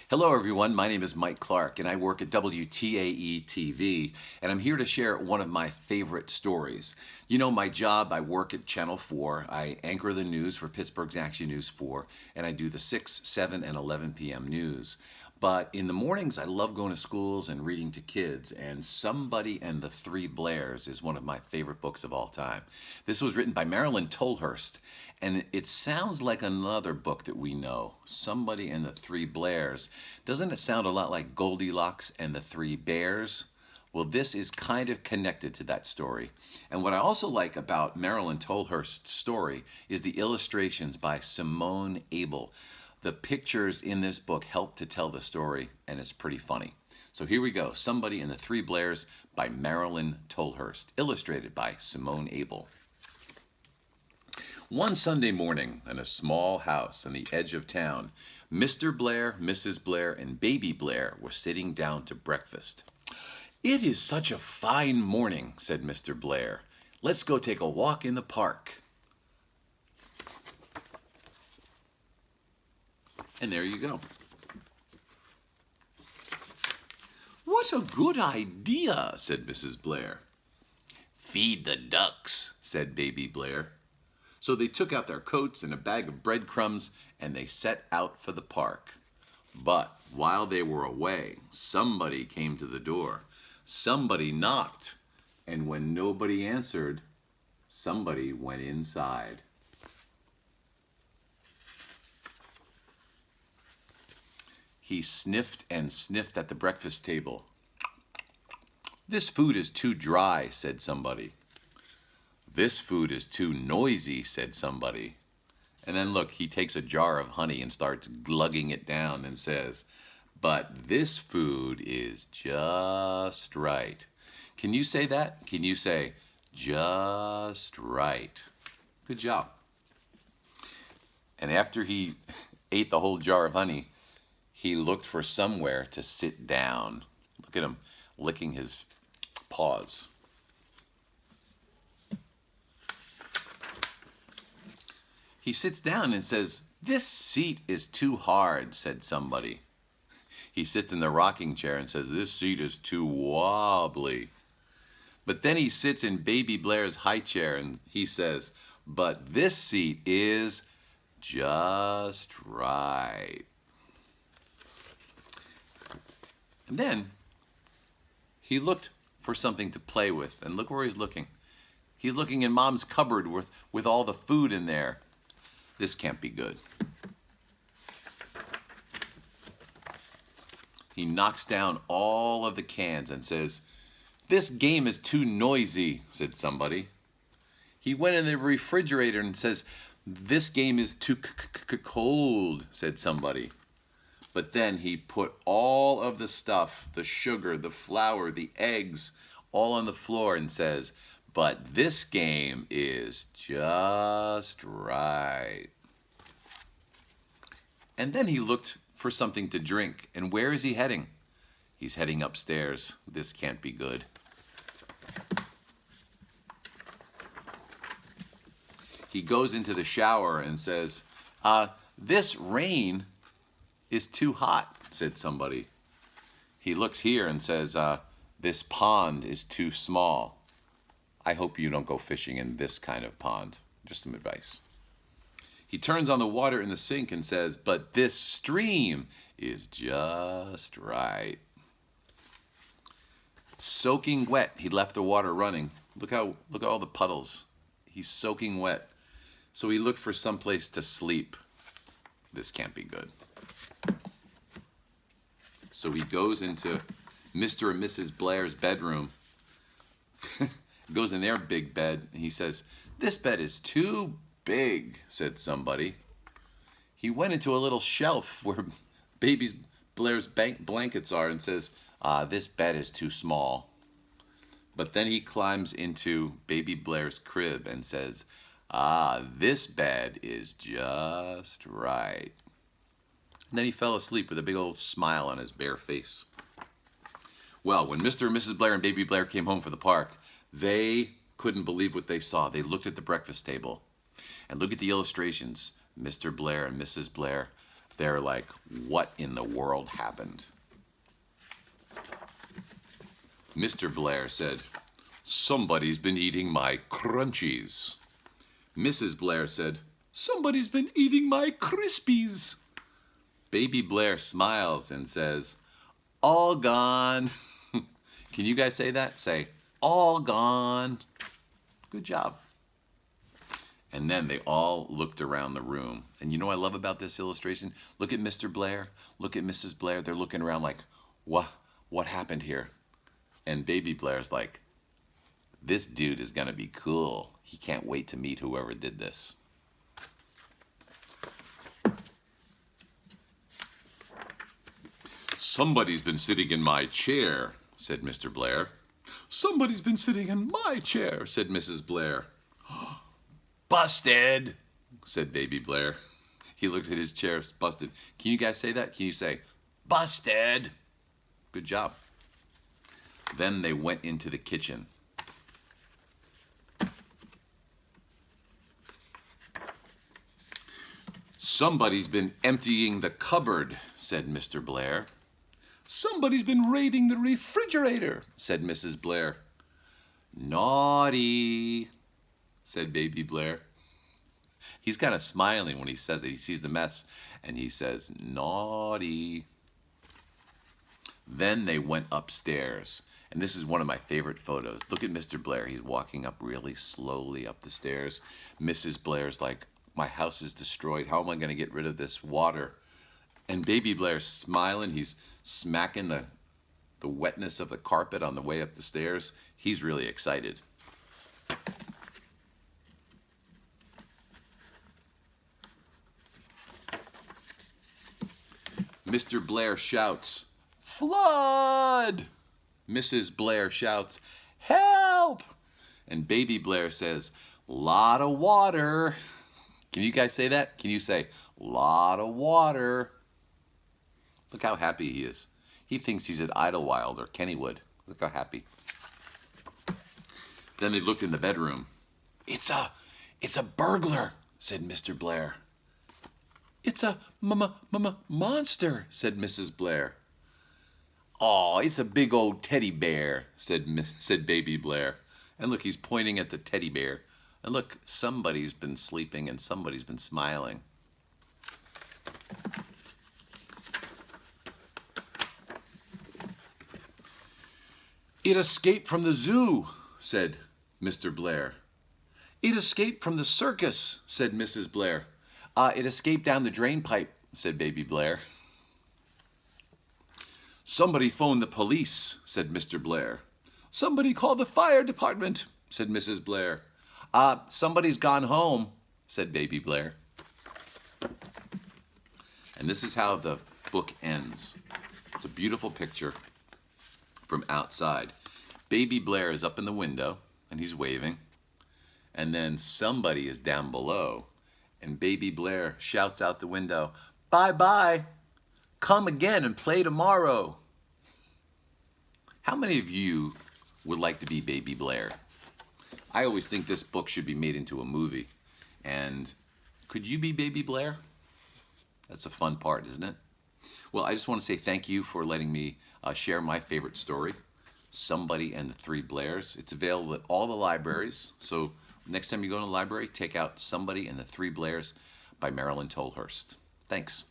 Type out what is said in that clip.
Hello everyone, my name is Mike Clark and I work at WTAE-TV and I'm here to share one of my favorite stories. You know my job, I work at Channel 4, I anchor the news for Pittsburgh's Action News 4 and I do the 6, 7, and 11 p.m. news. But in the mornings I love going to schools and reading to kids, and Somebody and the Three Blairs is one of my favorite books of all time. This was written by Marilyn Tolhurst, and it sounds like another book that we know, Somebody and the Three Blairs. Doesn't it sound a lot like Goldilocks and the Three Bears? Well, this is kind of connected to that story. And what I also like about Marilyn Tolhurst's story is the illustrations by Simone Abel. The pictures in this book help to tell the story, and it's pretty funny. So here we go, Somebody and the Three Blairs by Marilyn Tolhurst, illustrated by Simone Abel. One Sunday morning, in a small house on the edge of town, Mr. Blair, Mrs. Blair, and Baby Blair were sitting down to breakfast. "It is such a fine morning," said Mr. Blair. "Let's go take a walk in the park." And there you go. "What a good idea," said Mrs. Blair. "Feed the ducks," said Baby Blair. So they took out their coats and a bag of breadcrumbs and they set out for the park. But while they were away, somebody came to the door. Somebody knocked, and when nobody answered, somebody went inside. He sniffed and sniffed at the breakfast table. "This food is too dry," said somebody. "This food is too noisy," said somebody. And then look, he takes a jar of honey and starts glugging it down and says, "But this food is just right." Can you say that? Can you say, "just right"? Good job. And after he ate the whole jar of honey, he looked for somewhere to sit down. Look at him licking his paws. He sits down and says, "This seat is too hard," said somebody. He sits in the rocking chair and says, "This seat is too wobbly." But then he sits in Baby Blair's high chair and he says, "But this seat is just right." And then he looked for something to play with, and look where he's looking. He's looking in Mom's cupboard with all the food in there. This can't be good. He knocks down all of the cans and says, "This game is too noisy," said somebody. He went in the refrigerator and says, "This game is too cold," said somebody. But then he put all of the stuff, the sugar, the flour, the eggs, all on the floor and says, "But this game is just right." And then he looked for something to drink. And where is he heading? He's heading upstairs. This can't be good. He goes into the shower and says, "This rain is too hot," said somebody. He looks here and says, "This pond is too small." I hope you don't go fishing in this kind of pond. Just some advice. He turns on the water in the sink and says, "But this stream is just right." Soaking wet, he left the water running. Look at all the puddles. He's soaking wet. So he looked for some place to sleep. This can't be good. So he goes into Mr. and Mrs. Blair's bedroom. Goes in their big bed, and he says, "This bed is too big," said somebody. He went into a little shelf where Baby Blair's blankets are and says, "This bed is too small." But then he climbs into Baby Blair's crib and says, "This bed is just right." And then he fell asleep with a big old smile on his bare face. Well, when Mr. and Mrs. Blair and Baby Blair came home from the park, they couldn't believe what they saw. They looked at the breakfast table and look at the illustrations. Mr. Blair and Mrs. Blair They're like, what in the world happened? Mr. Blair said, somebody's been eating my crunchies. Mrs. Blair said, somebody's been eating my Crispies. Baby Blair smiles and says, all gone. Can you guys say that? Say, all gone. Good job. And then they all looked around the room. And you know what I love about this illustration? Look at Mr. Blair. Look at Mrs. Blair. They're looking around like, what happened here? And Baby Blair's like, this dude is going to be cool. He can't wait to meet whoever did this. Somebody's been sitting in my chair, said Mr. Blair. Somebody's been sitting in my chair, said Mrs. Blair. Busted, said Baby Blair. He looks at his chair, it's busted. Can you guys say that? Can you say, busted? Good job. Then they went into the kitchen. Somebody's been emptying the cupboard, said Mr. Blair. Somebody's been raiding the refrigerator, said Mrs. Blair. Naughty, said Baby Blair. He's kind of smiling when he says it. He sees the mess and he says, naughty. Then they went upstairs. And this is one of my favorite photos. Look at Mr. Blair. He's walking up really slowly up the stairs. Mrs. Blair's like, my house is destroyed. How am I going to get rid of this water? And Baby Blair's smiling. He's smacking the wetness of the carpet on the way up the stairs. He's really excited. Mr. Blair shouts, flood! Mrs. Blair shouts, help! And Baby Blair says, lot of water. Can you guys say that? Can you say, lot of water? Look how happy he is. He thinks he's at Idlewild or Kennywood. Look how happy. Then they looked in the bedroom. It's a burglar, said Mr. Blair. It's a monster, said Mrs. Blair. Oh, it's a big old teddy bear, said Baby Blair. And look, he's pointing at the teddy bear. And look, somebody's been sleeping and somebody's been smiling. It escaped from the zoo, said Mr. Blair. It escaped from the circus, said Mrs. Blair. It escaped down the drain pipe, said Baby Blair. Somebody phoned the police, said Mr. Blair. Somebody called the fire department, said Mrs. Blair. Somebody's gone home, said Baby Blair. And this is how the book ends. It's a beautiful picture from outside. Baby Blair is up in the window, and he's waving. And then somebody is down below, and Baby Blair shouts out the window, bye-bye, come again and play tomorrow. How many of you would like to be Baby Blair? I always think this book should be made into a movie. And could you be Baby Blair? That's a fun part, isn't it? Well, I just want to say thank you for letting me share my favorite story, Somebody and the Three Blairs. It's available at all the libraries. So next time you go to the library, take out Somebody and the Three Blairs by Marilyn Tolhurst. Thanks.